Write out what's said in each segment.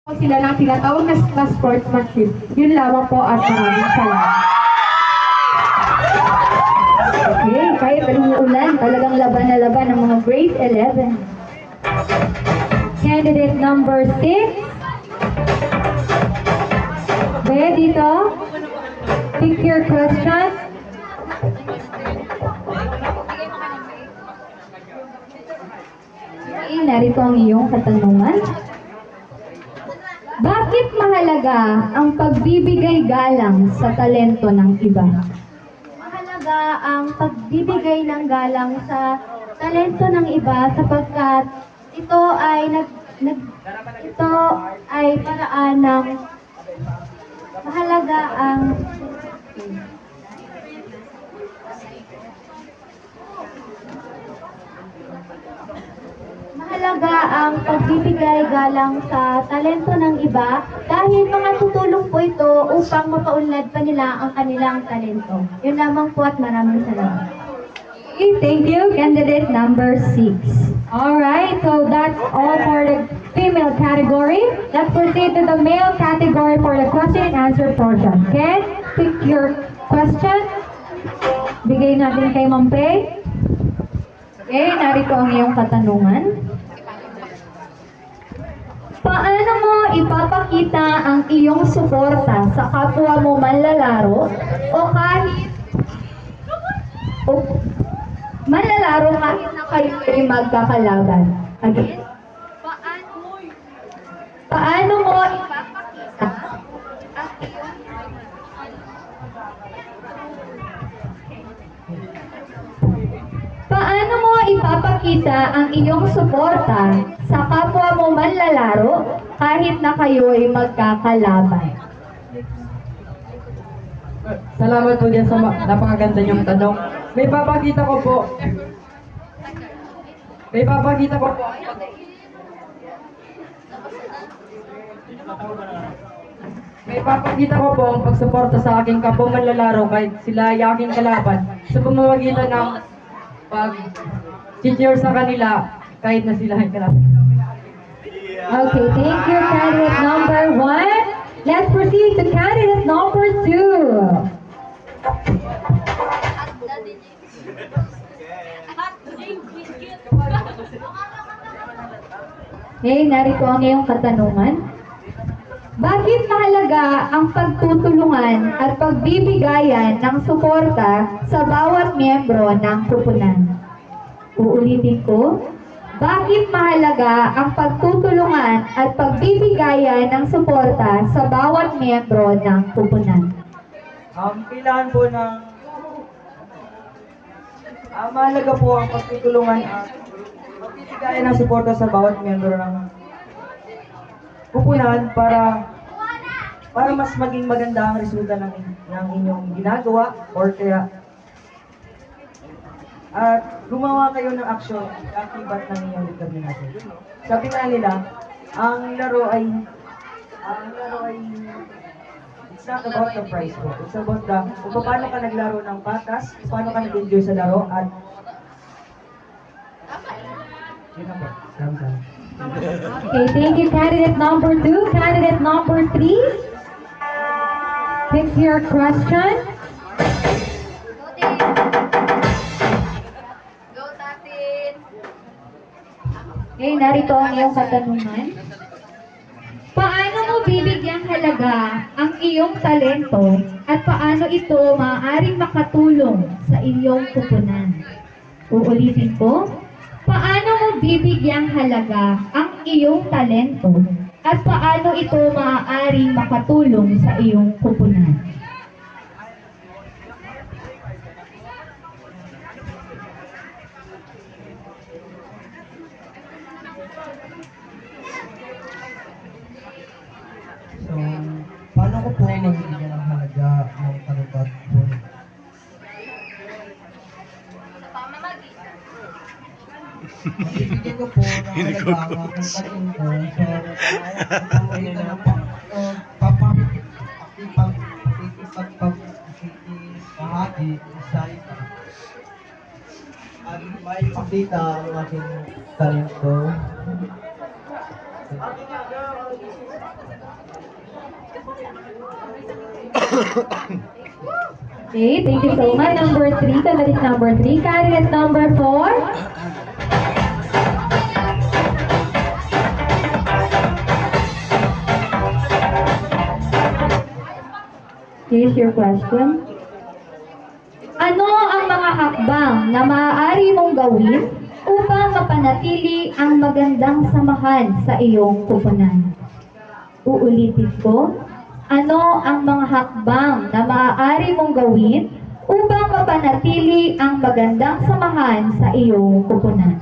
Sila ng tinatawag na sportsmanship. Yun lamang po at maraming salamat. Okay, kahit umuulan, talagang laban na laban ng mga grade 11. Candidate number 6. Bea dito. Pick your question. Okay, narito ang iyong katanungan. Bakit mahalaga ang pagbibigay galang sa talento ng iba? Mahalaga ang pagbibigay ng galang sa talento ng iba sapagkat ito ay paraan ng mahalaga ang pagbibigay galang sa talento ng iba dahil makatutulong po ito upang mapaunlad pa nila ang kanilang talento. Yun lamang po at maraming salamat. Okay, thank you, candidate number 6. Alright, so that's all for the female category. Let's proceed to the male category for the question and answer portion. Ken, pick your question. Bigay natin kay Ma'am Pei. Okay, narito ang iyong katanungan. Paano mo ipapakita ang iyong suporta sa kapwa mo manlalaro o kahit manlalaro kahit na kayo ay magkakalaban? Again. Paano mo ipapakita ang iyong Paano mo ipapakita ang iyong suporta sa kapwa mo manlalaro kahit na kayo ay magkakalaban? Salamat po dyan sa napakaganda niyong tanong. May papakita ko po. May papakita ko po ang pagsuporta sa aking kapwa manlalaro kahit sila ay aking kalaban sa pamamagitan ng pag-cheer sa kanila kahit na sila ay kalaban. Okay, thank you, candidate number 1. Let's proceed to candidate number 2. Okay, narito ang iyong katanungan. Bakit mahalaga ang pagtutulungan at pagbibigayan ng suporta sa bawat miyembro ng pupunan? Uulitin ko. Bakit mahalaga ang pagtutulungan at pagbibigayan ng suporta sa bawat miyembro ng pupunan? Kailangan po ng mahalaga po ang pagtutulungan at pagbibigayan ng suporta sa bawat miyembro ng pupunan para mas maging maganda ang resulta ng inyong ginagawa or kaya at gumawa kayo ng aksyon akibat ng inyong determinasyon. Sabi nga nila, ang laro ay it's not about the prize po. It's about kung paano ka naglaro ng patas, kung paano ka nag-enjoy sa laro at yun na po. Salamat. Okay, thank you, candidate number 2. Candidate number 3. Pick your question. Okay, narito ang iyong katanungan. Paano mo bibigyang halaga ang iyong talento at paano ito maaaring makatulong sa inyong pupunan? Uulitin ko. Paano mo bibigyang halaga ang iyong talento at paano ito maaaring makatulong sa iyong pupunan? So, paano ko po mabibigyan ng halaga ng panubat po? Mabibigyan ko po ng halaga ang aking talento sa pamamagitan ng pakikipagpahagi sa iba. At may pakita ang aking talento Okay, thank you so much. Number 3, candidate number 3. Candidate number 4. Here's your question. Ano ang mga hakbang na maaari mong gawin upang mapanatili ang magandang samahan sa iyong pupunan? Uulitin ko, ano ang mga hakbang na maaari mong gawin upang mapanatili ang magandang samahan sa iyong pupunan?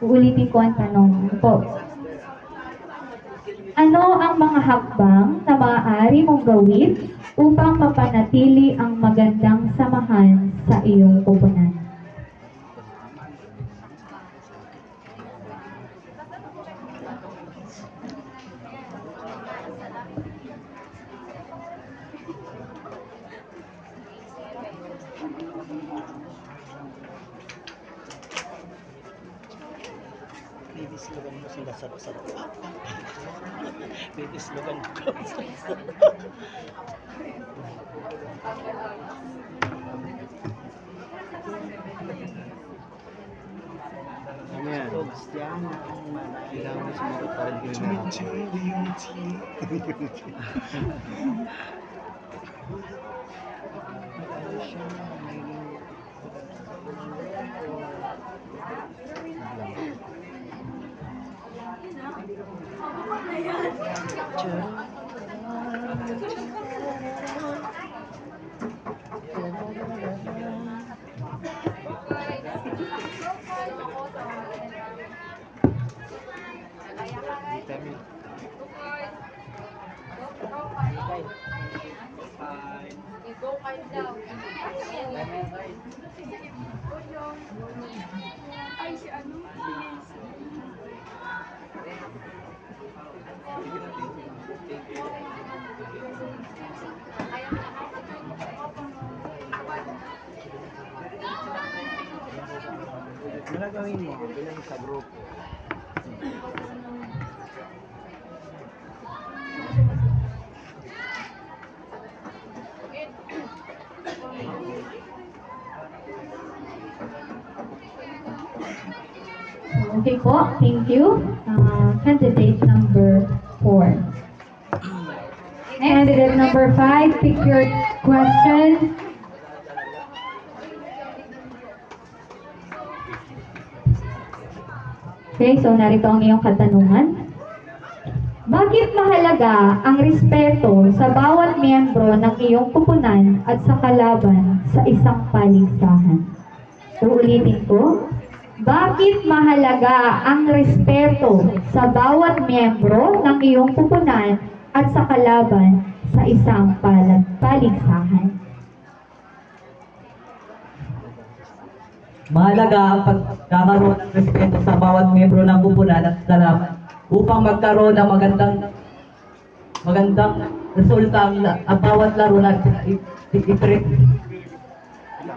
Uulitin ko ang tanong po. Ano ang mga hakbang na maaari mong gawin upang mapanatili ang magandang samahan sa iyong pupunan? Baby slogan mo sila sarap-sarap. Baby slogan ko. Ano yan? Kristiana ang kailangan mo sumagot pa rin Ano gawin mo bilang sa grupo? Okay po, thank you. Candidate number 4. Candidate number 5, pick your question. Okay, so narito ang iyong katanungan. Bakit mahalaga ang respeto sa bawat miyembro ng iyong pupunan at sa kalaban sa isang paligsahan? Uulitin ko. Bakit mahalaga ang respeto sa bawat miyembro ng iyong pupunan at sa kalaban sa isang paligsahan? Mahalaga ang pagkakaroon ng respeto sa bawat miyembro ng pupunan at kalaban upang magkaroon ng magandang resulta ang bawat laro na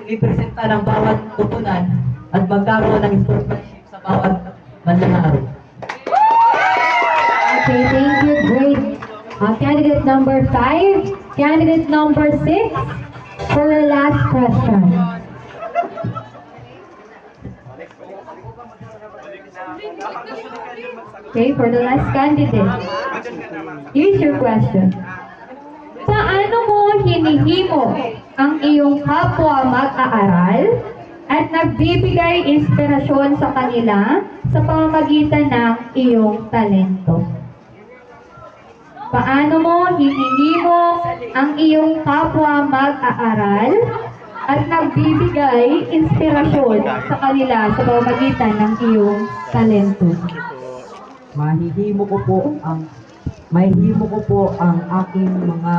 ipresenta ng bawat pupunan at magkaroon ng sportsmanship sa bawat manlalaro. Okay, thank you. Great. Candidate number 5, candidate number 6, for your last question. Okay, for the last candidate. Here's your question. Paano mo hinihimo ang iyong kapwa mag-aaral at nagbibigay inspirasyon sa kanila sa pamamagitan ng iyong talento. Paano mo hinihimo ang iyong kapwa mag-aaral at nagbibigay inspirasyon sa kanila sa pamamagitan ng iyong talento? Mahihimo ko po ang aking mga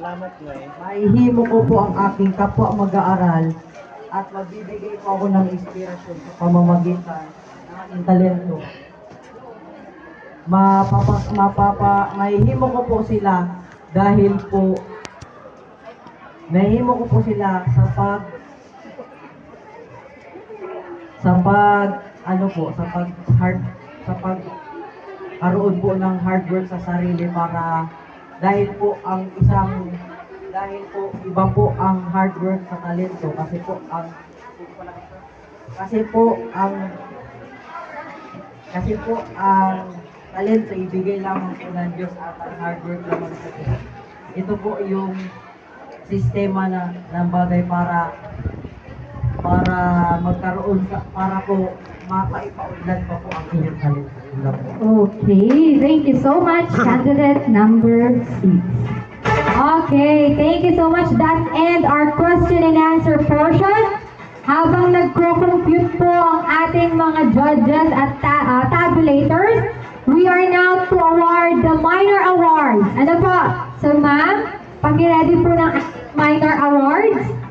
Salamat nga eh. mahihimo ko po ang aking kapwa mag-aaral at magbibigay po ako ng inspirasyon sa pamamagitan ng aking talento. Mahihimo ko po sila dahil po mahihimo ko po sila sa pagkaroon po ng hard work sa sarili para dahil po iba po ang hard work sa talento kasi po ang talento ibigay lamang po ng Diyos at ang hard work lamang sa Diyos. Ito po yung sistema ng bagay para po mapaipaunlad pa po ang inyong talento. Yun lang po. Okay, thank you so much, candidate number 6. Okay, thank you so much. That's end our question and answer portion. Habang nagko-compute po ang ating mga judges at tabulators, we are now to award the minor awards. Ano po? So ma'am, pag-ready po ng minor awards.